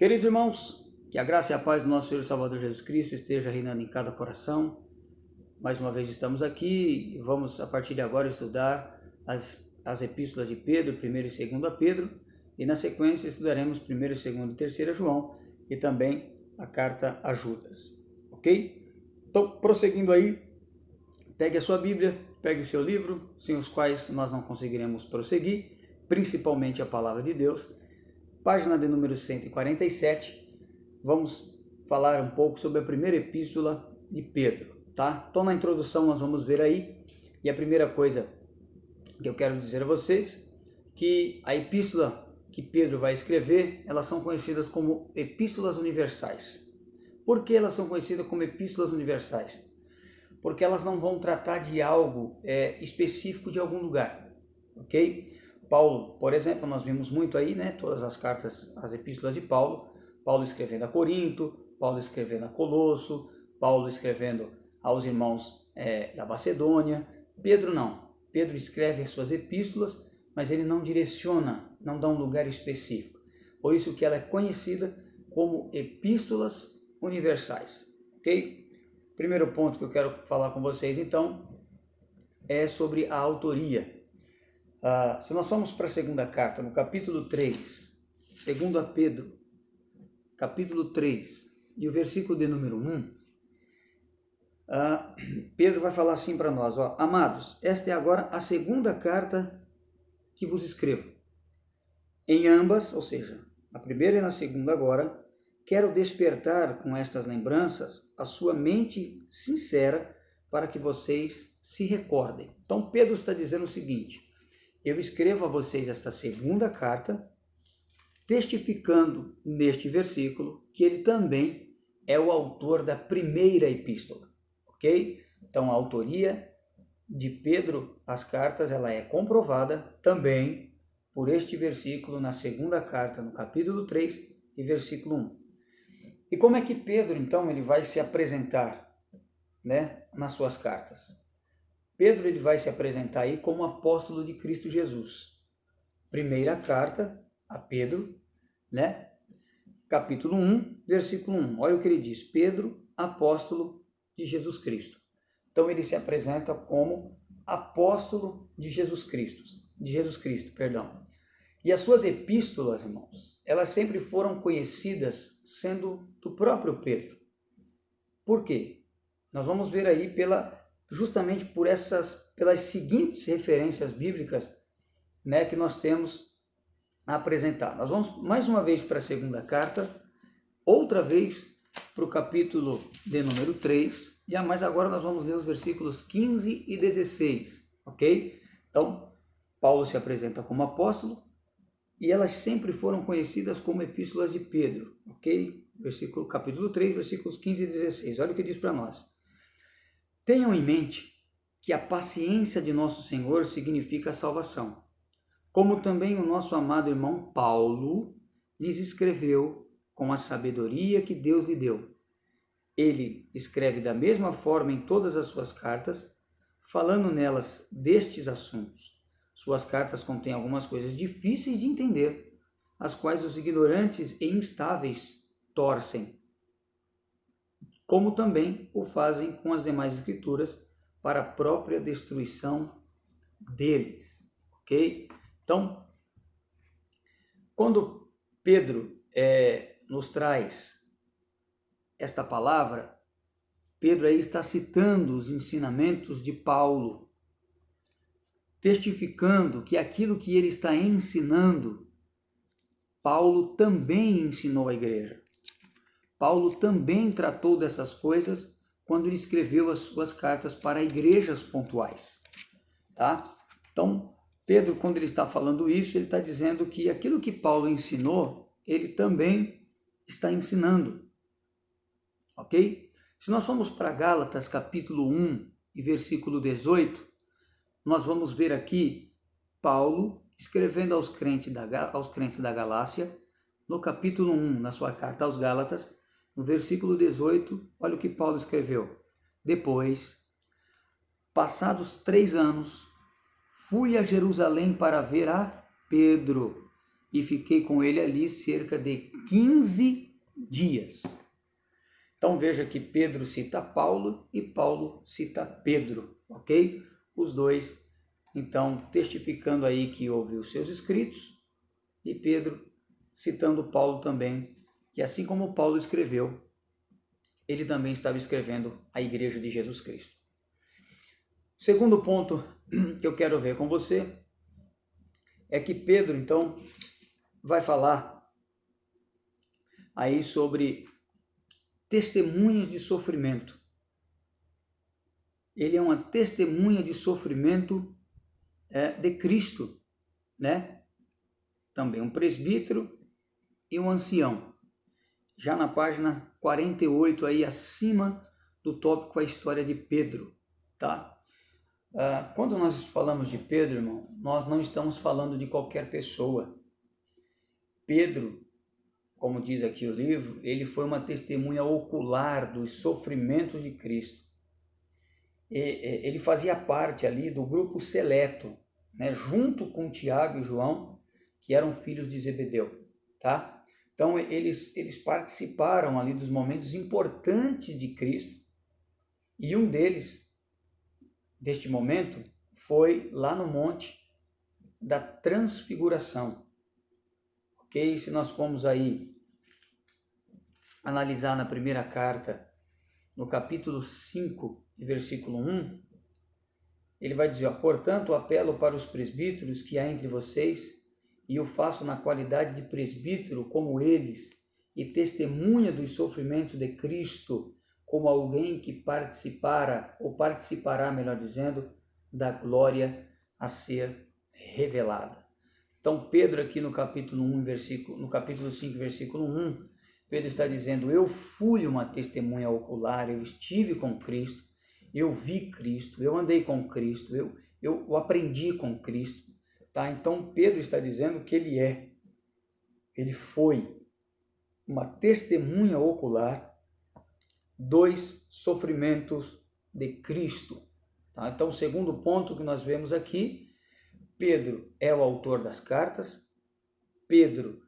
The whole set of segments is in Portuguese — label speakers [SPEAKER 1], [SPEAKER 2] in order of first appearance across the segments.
[SPEAKER 1] Queridos irmãos, que a graça e a paz do nosso Senhor e Salvador Jesus Cristo esteja reinando em cada coração. Mais uma vez estamos aqui e vamos a partir de agora estudar as epístolas de Pedro, 1º e 2º Pedro, e na sequência estudaremos 1º, 2º e 3º João e também a carta a Judas, ok? Então, prosseguindo aí, pegue a sua Bíblia, pegue o seu livro, sem os quais nós não conseguiremos prosseguir, principalmente a Palavra de Deus. Página de número 147, vamos falar um pouco sobre a primeira epístola de Pedro, tá? Então na introdução nós vamos ver aí, e a primeira coisa que eu quero dizer a vocês, que a epístola que Pedro vai escrever, elas são conhecidas como epístolas universais. Por que elas são conhecidas como epístolas universais? Porque elas não vão tratar de algo específico de algum lugar, ok? Paulo, por exemplo, nós vimos muito aí, né, todas as cartas, as epístolas de Paulo, Paulo escrevendo a Corinto, Paulo escrevendo a Colosso, Paulo escrevendo aos irmãos da Macedônia. Pedro não, Pedro escreve as suas epístolas, mas ele não direciona, não dá um lugar específico. Por isso que ela é conhecida como epístolas universais, ok? Primeiro ponto que eu quero falar com vocês, então, é sobre a autoria. Se nós formos para a segunda carta, no capítulo 3, 2 Pedro, capítulo 3, e o versículo de número 1, Pedro vai falar assim para nós, ó: amados, esta é agora a segunda carta que vos escrevo. Em ambas, ou seja, na primeira e na segunda agora, quero despertar com estas lembranças a sua mente sincera para que vocês se recordem. Então Pedro está dizendo o seguinte: eu escrevo a vocês esta segunda carta, testificando neste versículo que ele também é o autor da primeira epístola, ok? Então a autoria de Pedro às cartas, ela é comprovada também por este versículo na segunda carta, no capítulo 3 e versículo 1. E como é que Pedro, então, ele vai se apresentar, né, nas suas cartas? Pedro ele vai se apresentar aí como apóstolo de Cristo Jesus. Primeira carta a Pedro, né? Capítulo 1, versículo 1. Olha o que ele diz: Pedro, apóstolo de Jesus Cristo. Então ele se apresenta como apóstolo de Jesus Cristo, perdão. E as suas epístolas, irmãos, elas sempre foram conhecidas sendo do próprio Pedro. Por quê? Nós vamos ver aí justamente pelas seguintes referências bíblicas, né, que nós temos a apresentar. Nós vamos mais uma vez para a segunda carta, outra vez para o capítulo de número 3, mas agora nós vamos ler os versículos 15 e 16, ok? Então, Paulo se apresenta como apóstolo e elas sempre foram conhecidas como epístolas de Pedro, ok? Capítulo 3, versículos 15 e 16, olha o que diz para nós. Tenham em mente que a paciência de nosso Senhor significa salvação, como também o nosso amado irmão Paulo lhes escreveu com a sabedoria que Deus lhe deu. Ele escreve da mesma forma em todas as suas cartas, falando nelas destes assuntos. Suas cartas contêm algumas coisas difíceis de entender, as quais os ignorantes e instáveis torcem, como também o fazem com as demais escrituras para a própria destruição deles, ok? Então, quando Pedro nos traz esta palavra, Pedro aí está citando os ensinamentos de Paulo, testificando que aquilo que ele está ensinando, Paulo também ensinou à igreja. Paulo também tratou dessas coisas quando ele escreveu as suas cartas para igrejas pontuais, tá? Então, Pedro, quando ele está falando isso, ele está dizendo que aquilo que Paulo ensinou, ele também está ensinando, ok? Se nós formos para Gálatas, capítulo 1 e versículo 18, nós vamos ver aqui Paulo escrevendo aos crentes da Galácia, no capítulo 1, na sua carta aos Gálatas, no versículo 18, olha o que Paulo escreveu. Depois, passados 3 anos, fui a Jerusalém para ver a Pedro e fiquei com ele ali cerca de 15 dias. Então veja que Pedro cita Paulo e Paulo cita Pedro, ok? Os dois, então, testificando aí que houve os seus escritos, e Pedro citando Paulo também, que assim como Paulo escreveu, ele também estava escrevendo a Igreja de Jesus Cristo. Segundo ponto que eu quero ver com você é que Pedro, então, vai falar aí sobre testemunhas de sofrimento. Ele é uma testemunha de sofrimento de Cristo, né? Também um presbítero e um ancião. Já na página 48, aí acima do tópico a história de Pedro, tá? Quando nós falamos de Pedro, irmão, nós não estamos falando de qualquer pessoa. Pedro, como diz aqui o livro, ele foi uma testemunha ocular dos sofrimentos de Cristo. Ele fazia parte ali do grupo seleto, né, junto com Tiago e João, que eram filhos de Zebedeu, tá? Então eles participaram ali dos momentos importantes de Cristo, e um deles, deste momento, foi lá no Monte da Transfiguração. Ok? Se nós formos aí analisar na primeira carta, no capítulo 5, versículo 1, ele vai dizer, portanto, apelo para os presbíteros que há entre vocês, e o faço na qualidade de presbítero como eles, e testemunha dos sofrimentos de Cristo, como alguém que participará, melhor dizendo, da glória a ser revelada. Então, Pedro aqui no capítulo 5, versículo 1, Pedro está dizendo, eu fui uma testemunha ocular, eu estive com Cristo, eu vi Cristo, eu andei com Cristo, eu aprendi com Cristo. Tá? Então, Pedro está dizendo que ele foi uma testemunha ocular dos sofrimentos de Cristo. Tá? Então, o segundo ponto que nós vemos aqui, Pedro é o autor das cartas, Pedro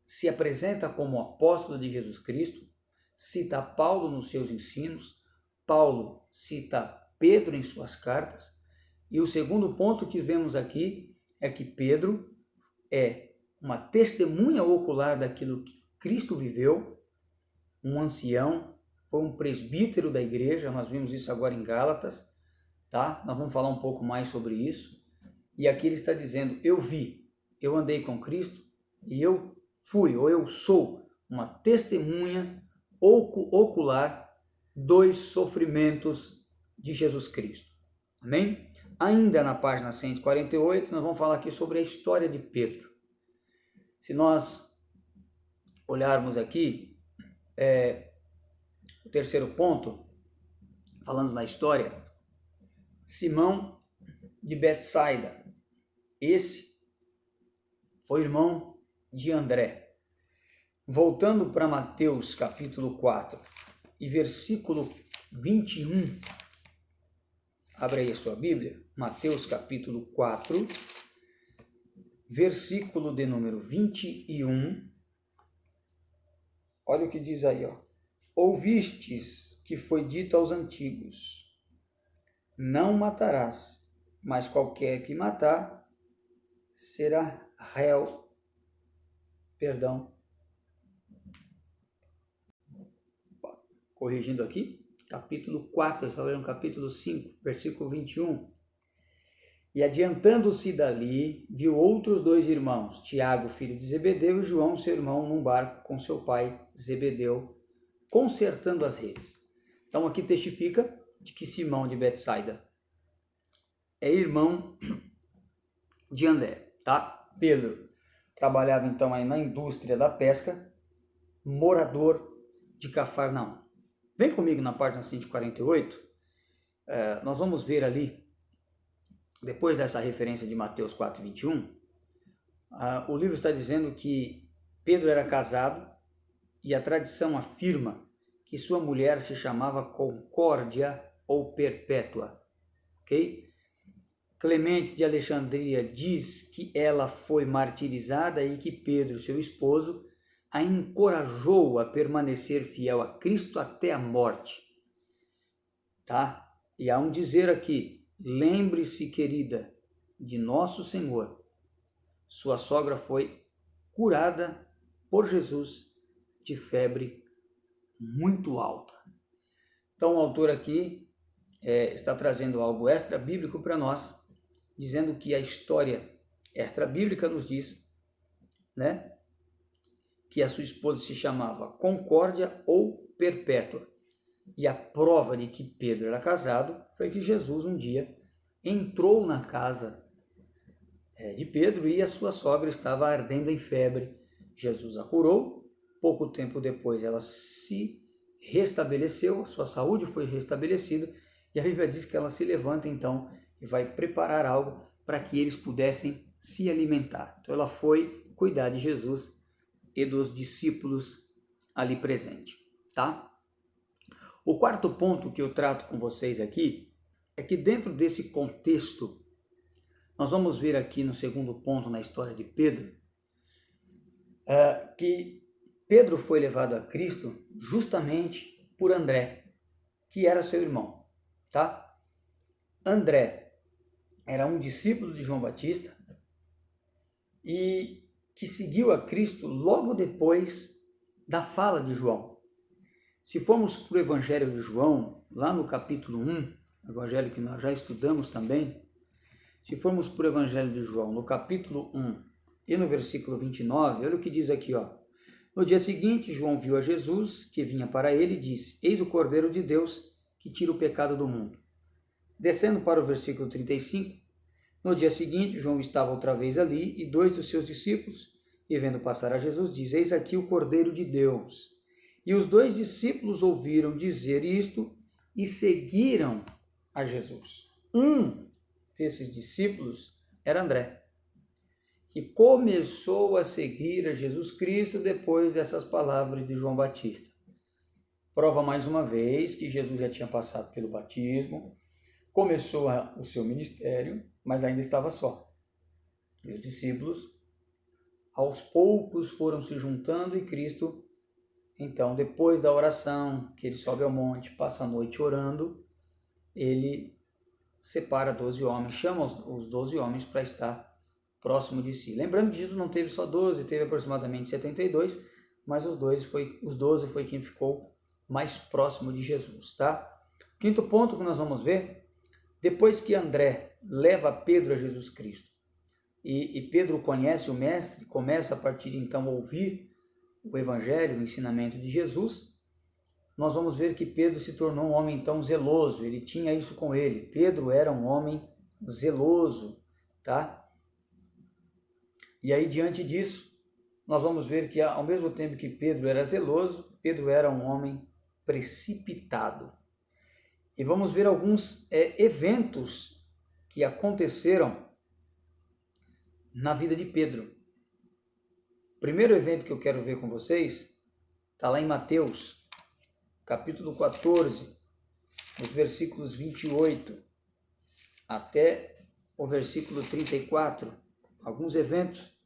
[SPEAKER 1] se apresenta como apóstolo de Jesus Cristo, cita Paulo nos seus ensinos, Paulo cita Pedro em suas cartas, e o segundo ponto que vemos aqui é que Pedro é uma testemunha ocular daquilo que Cristo viveu, um ancião, foi um presbítero da igreja, nós vimos isso agora em Gálatas, tá? Nós vamos falar um pouco mais sobre isso. E aqui ele está dizendo, eu vi, eu andei com Cristo e eu fui, ou eu sou, uma testemunha ocular dos sofrimentos de Jesus Cristo. Amém? Ainda na página 148, nós vamos falar aqui sobre a história de Pedro. Se nós olharmos aqui, o terceiro ponto, falando na história, Simão de Betsaida. Esse foi irmão de André. Voltando para Mateus capítulo 4 e versículo 21, abre aí a sua Bíblia, Mateus capítulo 4, versículo de número 21, olha o que diz aí, ouvistes que foi dito aos antigos, não matarás, mas qualquer que matar será réu, corrigindo aqui, capítulo 4, eu estava lendo capítulo 5, versículo 21. E adiantando-se dali, viu outros dois irmãos, Tiago, filho de Zebedeu, e João, seu irmão, num barco com seu pai, Zebedeu, consertando as redes. Então aqui testifica de que Simão de Betsaida é irmão de André, tá? Pedro trabalhava então aí na indústria da pesca, morador de Cafarnaum. Vem comigo na página 148, nós vamos ver ali, depois dessa referência de Mateus 4, 21, o livro está dizendo que Pedro era casado e a tradição afirma que sua mulher se chamava Concórdia ou Perpétua, ok? Clemente de Alexandria diz que ela foi martirizada e que Pedro, seu esposo, a encorajou a permanecer fiel a Cristo até a morte. Tá? E há um dizer aqui, lembre-se, querida, de nosso Senhor. Sua sogra foi curada por Jesus de febre muito alta. Então o autor aqui está trazendo algo extra-bíblico para nós, dizendo que a história extra-bíblica nos diz, né, que a sua esposa se chamava Concórdia ou Perpétua. E a prova de que Pedro era casado foi que Jesus um dia entrou na casa de Pedro e a sua sogra estava ardendo em febre. Jesus a curou, pouco tempo depois ela se restabeleceu, a sua saúde foi restabelecida e a Bíblia diz que ela se levanta então e vai preparar algo para que eles pudessem se alimentar. Então ela foi cuidar de Jesus e dos discípulos ali presentes, tá? O quarto ponto que eu trato com vocês aqui é que dentro desse contexto, nós vamos ver aqui no segundo ponto na história de Pedro, que Pedro foi levado a Cristo justamente por André, que era seu irmão, tá? André era um discípulo de João Batista e que seguiu a Cristo logo depois da fala de João. Se formos para o Evangelho de João, lá no capítulo 1, Evangelho que nós já estudamos também, se formos para o Evangelho de João, no capítulo 1 e no versículo 29, olha o que diz aqui, ó. No dia seguinte, João viu a Jesus, que vinha para ele, e disse, eis o Cordeiro de Deus, que tira o pecado do mundo. Descendo para o versículo 35, no dia seguinte, João estava outra vez ali, e 2 dos seus discípulos, e vendo passar a Jesus, diz, eis aqui o Cordeiro de Deus. E os 2 discípulos ouviram dizer isto, e seguiram a Jesus. Um desses discípulos era André, que começou a seguir a Jesus Cristo depois dessas palavras de João Batista. Prova mais uma vez que Jesus já tinha passado pelo batismo, começou o seu ministério, mas ainda estava só. E os discípulos, aos poucos, foram se juntando e Cristo, então, depois da oração, que ele sobe ao monte, passa a noite orando, ele separa 12 homens, chama os 12 homens para estar próximo de si. Lembrando que Jesus não teve só 12, teve aproximadamente 72, mas os 12 foi quem ficou mais próximo de Jesus, tá? Quinto ponto que nós vamos ver, depois que André leva Pedro a Jesus Cristo, e Pedro conhece o Mestre, começa a partir de então a ouvir o Evangelho, o ensinamento de Jesus, nós vamos ver que Pedro se tornou um homem tão zeloso, ele tinha isso com ele. Pedro era um homem zeloso, tá? E aí, diante disso, nós vamos ver que ao mesmo tempo que Pedro era zeloso, Pedro era um homem precipitado. E vamos ver alguns eventos que aconteceram na vida de Pedro. O primeiro evento que eu quero ver com vocês está lá em Mateus, capítulo 14, os versículos 28 até o versículo 34. Alguns eventos.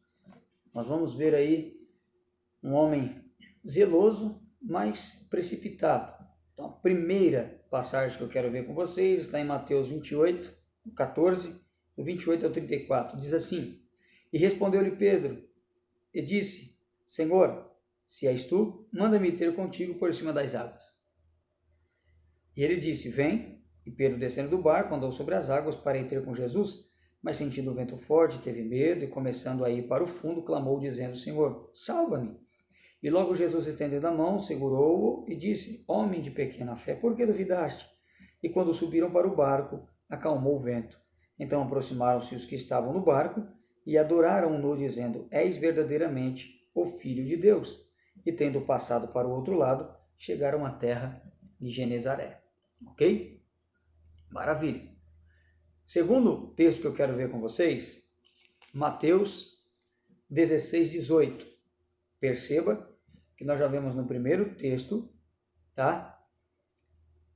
[SPEAKER 1] Nós vamos ver aí um homem zeloso, mas precipitado. Então, a primeira passagem que eu quero ver com vocês está em Mateus 28, 14, do 28 ao 34. Diz assim, e respondeu-lhe Pedro, e disse, Senhor, se és tu, manda-me ter contigo por cima das águas. E ele disse, vem. E Pedro, descendo do barco, andou sobre as águas para ir ter com Jesus, mas sentindo o vento forte, teve medo e, começando a ir para o fundo, clamou, dizendo, Senhor, salva-me. E logo Jesus, estendendo a mão, segurou-o e disse, homem de pequena fé, por que duvidaste? E quando subiram para o barco, acalmou o vento. Então aproximaram-se os que estavam no barco, e adoraram-no, dizendo, és verdadeiramente o Filho de Deus. E tendo passado para o outro lado, chegaram à terra de Genezaré. Ok? Maravilha. Segundo texto que eu quero ver com vocês, Mateus 16, 18. Perceba que nós já vemos no primeiro texto, tá?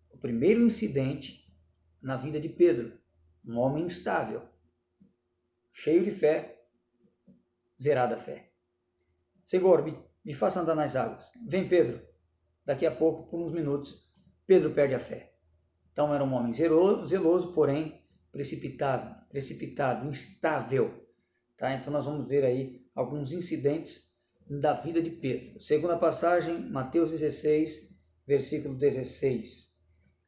[SPEAKER 1] O primeiro incidente na vida de Pedro. um homem instável, cheio de fé, zerada a fé. Senhor, me faça andar nas águas. Vem, Pedro. Daqui a pouco, por uns minutos, Pedro perde a fé. Então era um homem zeloso, porém precipitado, instável. Tá? Então nós vamos ver aí alguns incidentes da vida de Pedro. Segunda passagem, Mateus 16, versículo 16.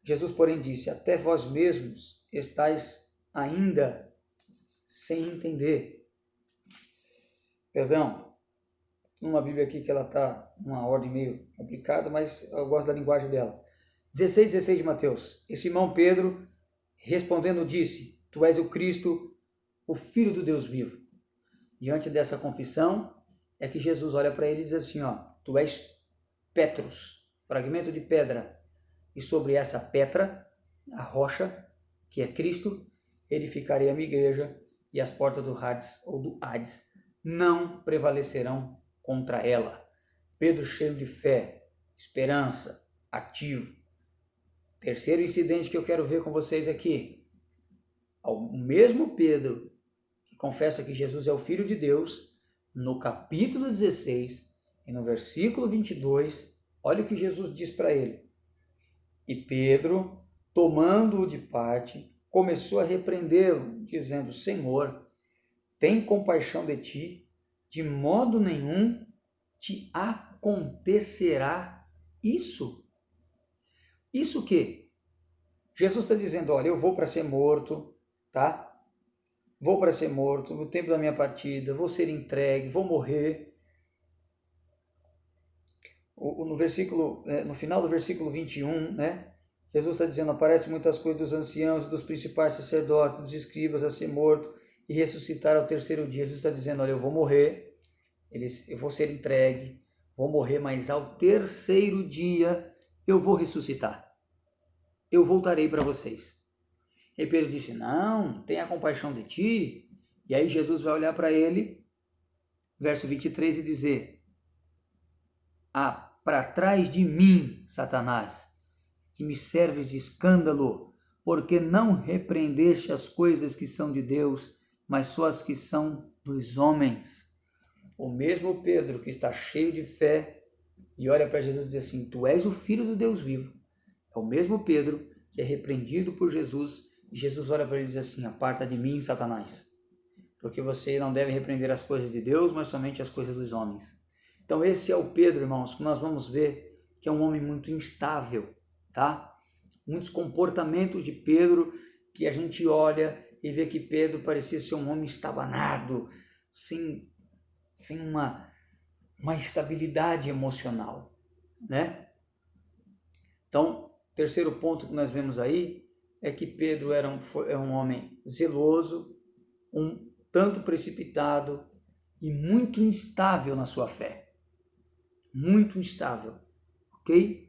[SPEAKER 1] Jesus, porém, disse: até vós mesmos estáis ainda sem entender. Perdão, numa Bíblia aqui que ela está numa ordem meio complicada, mas eu gosto da linguagem dela. 16 de Mateus. E Simão Pedro, respondendo, disse: tu és o Cristo, o Filho do Deus vivo. Diante dessa confissão, é que Jesus olha para ele e diz assim, tu és Petrus, fragmento de pedra, e sobre essa pedra, a rocha, que é Cristo, edificarei a minha igreja, e as portas do Hades não prevalecerão contra ela. Pedro, cheio de fé, esperança, ativo. Terceiro incidente que eu quero ver com vocês aqui. O mesmo Pedro que confessa que Jesus é o Filho de Deus, no capítulo 16 e no versículo 22, olha o que Jesus diz para ele. E Pedro, tomando-o de parte, começou a repreendê-lo, dizendo: Senhor, tem compaixão de ti, de modo nenhum te acontecerá isso. Isso que? Jesus está dizendo, olha, eu vou para ser morto, tá? Vou para ser morto, no tempo da minha partida, vou ser entregue, vou morrer. No final do versículo 21, né? Jesus está dizendo, aparece muitas coisas dos anciãos, dos principais sacerdotes, dos escribas a ser morto e ressuscitar ao terceiro dia. Jesus está dizendo, olha, eu vou morrer, eu vou ser entregue, vou morrer, mas ao terceiro dia eu vou ressuscitar. Eu voltarei para vocês. E Pedro disse, não, tenha compaixão de ti. E aí Jesus vai olhar para ele, verso 23, e dizer, para trás de mim, Satanás, que me serves de escândalo, porque não repreendeste as coisas que são de Deus, mas só as que são dos homens. O mesmo Pedro que está cheio de fé e olha para Jesus e diz assim, tu és o Filho do Deus vivo. É o mesmo Pedro que é repreendido por Jesus e Jesus olha para ele e diz assim, aparta de mim, Satanás, porque você não deve repreender as coisas de Deus, mas somente as coisas dos homens. Então esse é o Pedro, irmãos, que nós vamos ver que é um homem muito instável, tá? Muitos comportamentos de Pedro que a gente olha e vê que Pedro parecia ser um homem estabanado, sem uma estabilidade emocional, né? Então, terceiro ponto que nós vemos aí é que Pedro é um homem zeloso, um tanto precipitado e muito instável na sua fé. Muito instável, ok?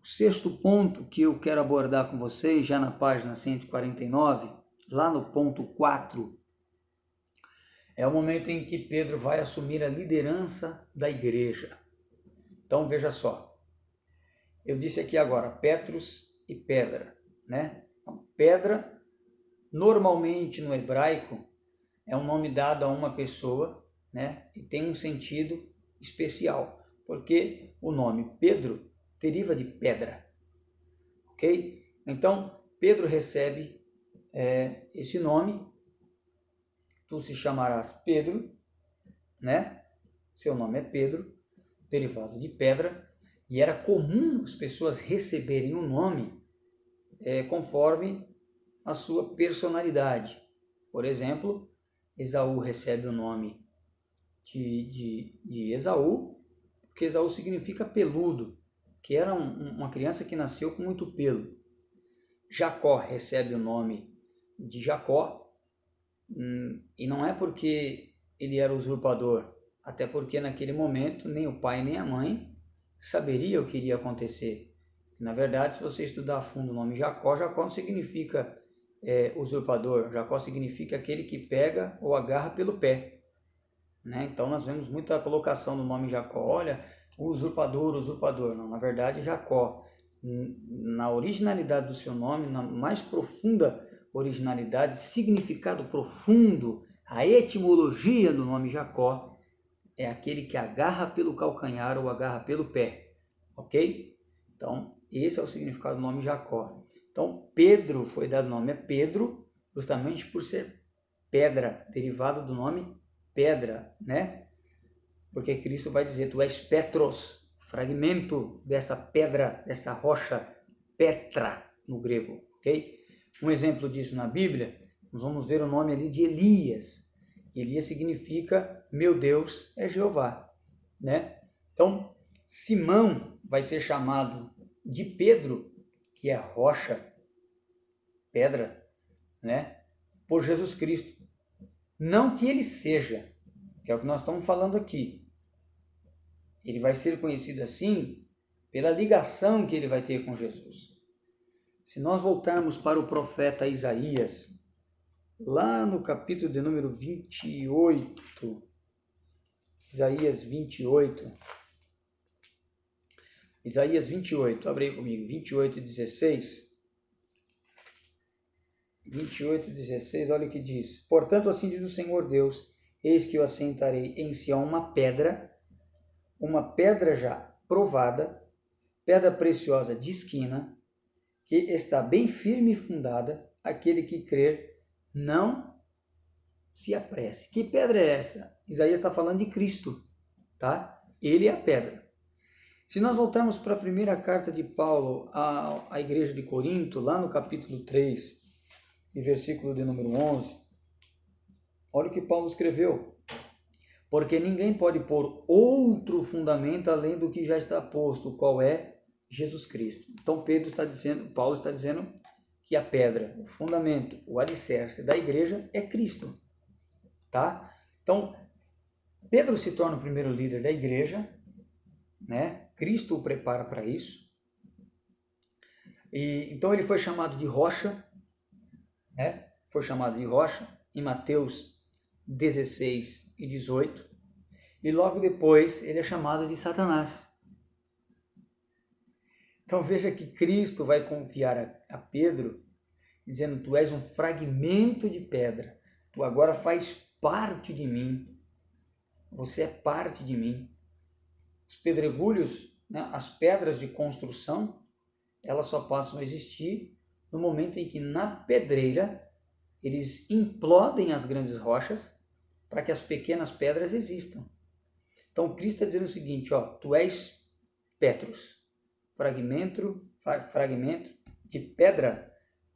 [SPEAKER 1] O sexto ponto que eu quero abordar com vocês, já na página 149, lá no ponto 4, é o momento em que Pedro vai assumir a liderança da igreja. Então, veja só. Eu disse aqui agora, Petrus e pedra, né? Pedra, normalmente no hebraico, é um nome dado a uma pessoa, né? E tem um sentido especial, porque o nome Pedro deriva de pedra, ok? Então, Pedro recebe esse nome, tu se chamarás Pedro, né? Seu nome é Pedro, derivado de pedra, e era comum as pessoas receberem um nome conforme a sua personalidade. Por exemplo, Esaú recebe o nome de Esaú, porque Esaú significa peludo, que era uma criança que nasceu com muito pelo. Jacó recebe o nome de Jacó, e não é porque ele era usurpador, até porque naquele momento nem o pai nem a mãe saberia o que iria acontecer. Na verdade, se você estudar a fundo o nome Jacó, Jacó não significa usurpador, Jacó significa aquele que pega ou agarra pelo pé, né? Então nós vemos muita colocação do nome Jacó, olha, usurpador, não, na verdade Jacó, na originalidade do seu nome, na mais profunda originalidade, significado profundo, a etimologia do nome Jacó é aquele que agarra pelo calcanhar ou agarra pelo pé, ok? Então, esse é o significado do nome Jacó. Então, Pedro foi dado o nome a Pedro justamente por ser pedra, derivado do nome pedra, né? Porque Cristo vai dizer, tu és Petros, fragmento dessa pedra, dessa rocha, Petra, no grego, ok? Um exemplo disso na Bíblia, nós vamos ver o nome ali de Elias. Elias significa, meu Deus é Jeová, né? Então, Simão vai ser chamado de Pedro, que é rocha, pedra, né? Por Jesus Cristo. Não que ele seja, que é o que nós estamos falando aqui. Ele vai ser conhecido assim pela ligação que ele vai ter com Jesus. Se nós voltarmos para o profeta Isaías, lá no capítulo de número 28, Isaías 28, abre aí comigo, 28 e 16. 28 e 16, olha o que diz. Portanto, assim diz o Senhor Deus, eis que eu assentarei em Sião uma pedra já provada, pedra preciosa de esquina, que está bem firme e fundada, aquele que crer não se apresse. Que pedra é essa? Isaías está falando de Cristo, tá? Ele é a pedra. Se nós voltarmos para a primeira carta de Paulo à igreja de Corinto, lá no capítulo 3, e versículo de número 11, olha o que Paulo escreveu. Porque ninguém pode pôr outro fundamento além do que já está posto, qual é Jesus Cristo. Então Paulo está dizendo que a pedra, o fundamento, o alicerce da igreja é Cristo, tá? Então, Pedro se torna o primeiro líder da igreja, né? Cristo o prepara para isso. E então ele foi chamado de rocha, né? Foi chamado de rocha em Mateus 16 e 18. E logo depois ele é chamado de Satanás. Então veja que Cristo vai confiar a Pedro, dizendo, tu és um fragmento de pedra, tu agora faz parte de mim, você é parte de mim. Os pedregulhos, né, as pedras de construção, elas só passam a existir no momento em que na pedreira eles implodem as grandes rochas para que as pequenas pedras existam. Então Cristo está dizendo o seguinte, ó, tu és Petros, fragmento de pedra,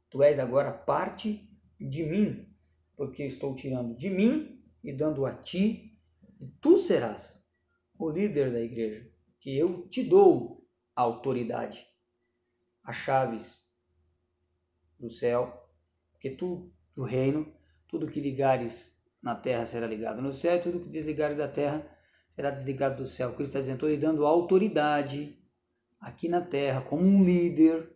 [SPEAKER 1] tu és agora parte de mim, porque estou tirando de mim e dando a ti, e tu serás o líder da igreja, que eu te dou a autoridade, as chaves do céu, porque tu, do reino, tudo que ligares na terra será ligado no céu, e tudo que desligares da terra será desligado do céu. Cristo está dizendo, estou lhe dando autoridade aqui na terra, como um líder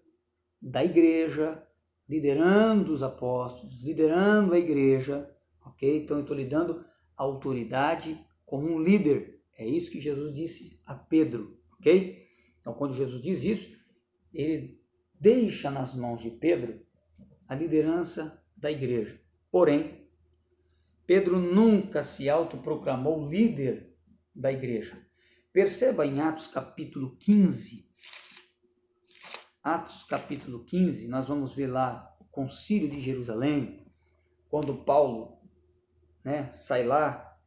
[SPEAKER 1] da igreja, liderando os apóstolos, liderando a igreja, ok? Então eu estou lhe dando autoridade como um líder. É isso que Jesus disse a Pedro, ok? Então quando Jesus diz isso, ele deixa nas mãos de Pedro a liderança da igreja. Porém, Pedro nunca se autoproclamou líder da igreja. Perceba em Atos capítulo 15, nós vamos ver lá o concílio de Jerusalém, quando Paulo, né, sai lá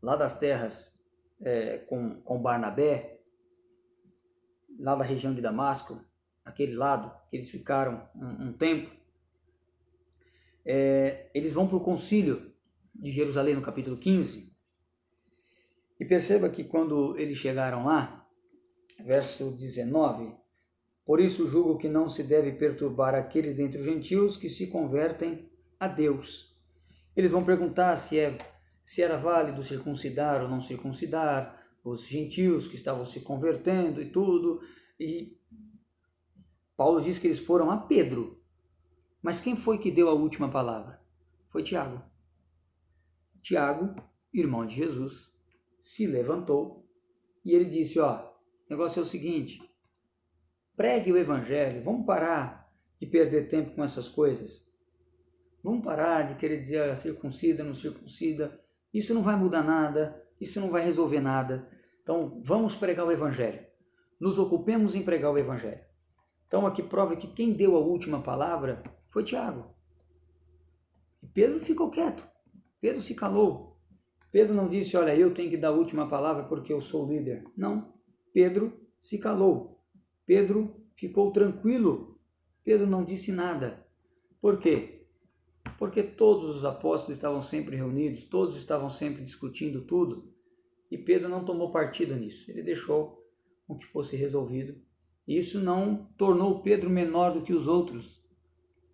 [SPEAKER 1] das terras com Barnabé, lá da região de Damasco, aquele lado que eles ficaram um tempo, eles vão para o concílio de Jerusalém no capítulo 15, e perceba que quando eles chegaram lá, verso 19, por isso julgo que não se deve perturbar aqueles dentre os gentios que se convertem a Deus. Eles vão perguntar se era válido circuncidar ou não circuncidar os gentios que estavam se convertendo e tudo, e Paulo diz que eles foram a Pedro. Mas quem foi que deu a última palavra? Foi Tiago. Tiago, irmão de Jesus, se levantou e ele disse, ó, o negócio é o seguinte, pregue o evangelho, vamos parar e perder tempo com essas coisas? Vamos parar de querer dizer circuncida, não circuncida. Isso não vai mudar nada, isso não vai resolver nada. Então, vamos pregar o Evangelho. Nos ocupemos em pregar o Evangelho. Então, aqui prova que quem deu a última palavra foi Tiago. E Pedro ficou quieto. Pedro se calou. Pedro não disse, olha, eu tenho que dar a última palavra porque eu sou o líder. Não. Pedro se calou. Pedro ficou tranquilo. Pedro não disse nada. Por quê? Porque todos os apóstolos estavam sempre reunidos, todos estavam sempre discutindo tudo, e Pedro não tomou partido nisso. Ele deixou com que fosse resolvido. Isso não tornou Pedro menor do que os outros.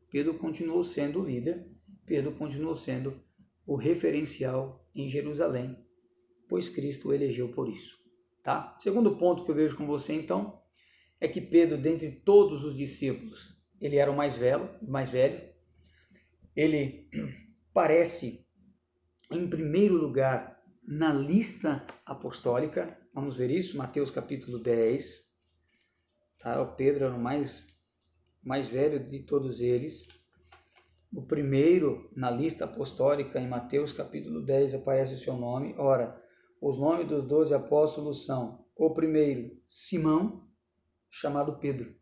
[SPEAKER 1] Pedro continuou sendo o líder, Pedro continuou sendo o referencial em Jerusalém, pois Cristo o elegeu por isso. Tá? Segundo ponto que eu vejo com você, então, é que Pedro, dentre todos os discípulos, ele era o mais velho. Ele parece, em primeiro lugar, na lista apostólica. Vamos ver isso, Mateus capítulo 10. Tá? O Pedro era o mais velho de todos eles. O primeiro na lista apostólica, em Mateus capítulo 10, aparece o seu nome. Ora, os nomes dos 12 apóstolos são: o primeiro, Simão, chamado Pedro,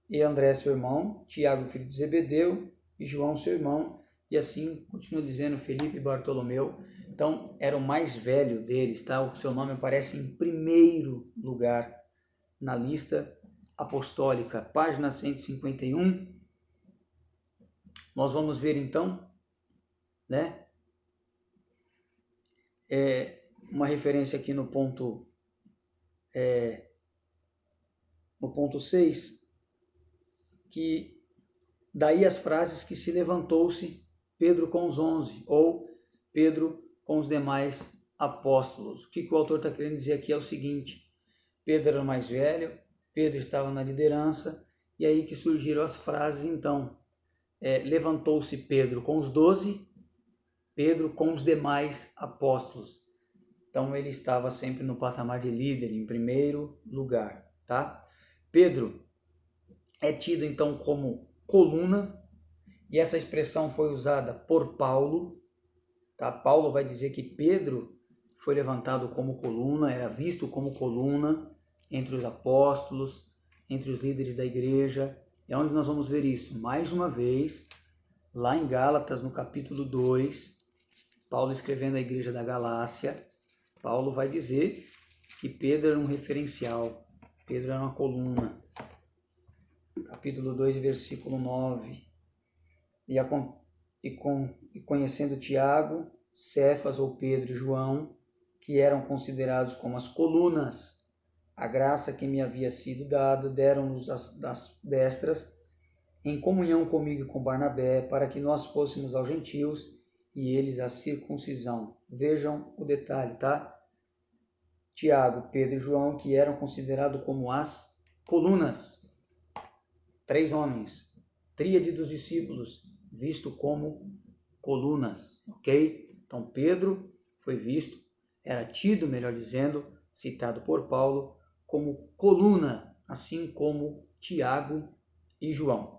[SPEAKER 1] e André, seu irmão, Tiago, filho de Zebedeu, e João, seu irmão, e assim continua dizendo Felipe e Bartolomeu. Então, era o mais velho deles, tá? O seu nome aparece em primeiro lugar na lista apostólica, página 151. Nós vamos ver então, né? Uma referência aqui no ponto 6, que daí as frases que se levantou-se Pedro com os 11, ou Pedro com os demais apóstolos. O que o autor está querendo dizer aqui é o seguinte: Pedro era o mais velho, Pedro estava na liderança, e aí que surgiram as frases então. Levantou-se Pedro com os 12, Pedro com os demais apóstolos. Então ele estava sempre no patamar de líder, em primeiro lugar, tá? Pedro é tido então como coluna, e essa expressão foi usada por Paulo, tá? Paulo vai dizer que Pedro foi levantado como coluna, era visto como coluna entre os apóstolos, entre os líderes da igreja. É onde nós vamos ver isso mais uma vez, lá em Gálatas, no capítulo 2, Paulo escrevendo à igreja da Galácia. Paulo vai dizer que Pedro era um referencial, Pedro era uma coluna. Capítulo 2, versículo 9. E conhecendo Tiago, Cefas ou Pedro e João, que eram considerados como as colunas, a graça que me havia sido dada, deram-nos das destras, em comunhão comigo e com Barnabé, para que nós fôssemos aos gentios e eles à circuncisão. Vejam o detalhe, tá? Tiago, Pedro e João, que eram considerados como as colunas. 3 homens, tríade dos discípulos, visto como colunas, ok? Então Pedro foi visto, era tido, melhor dizendo, citado por Paulo, como coluna, assim como Tiago e João.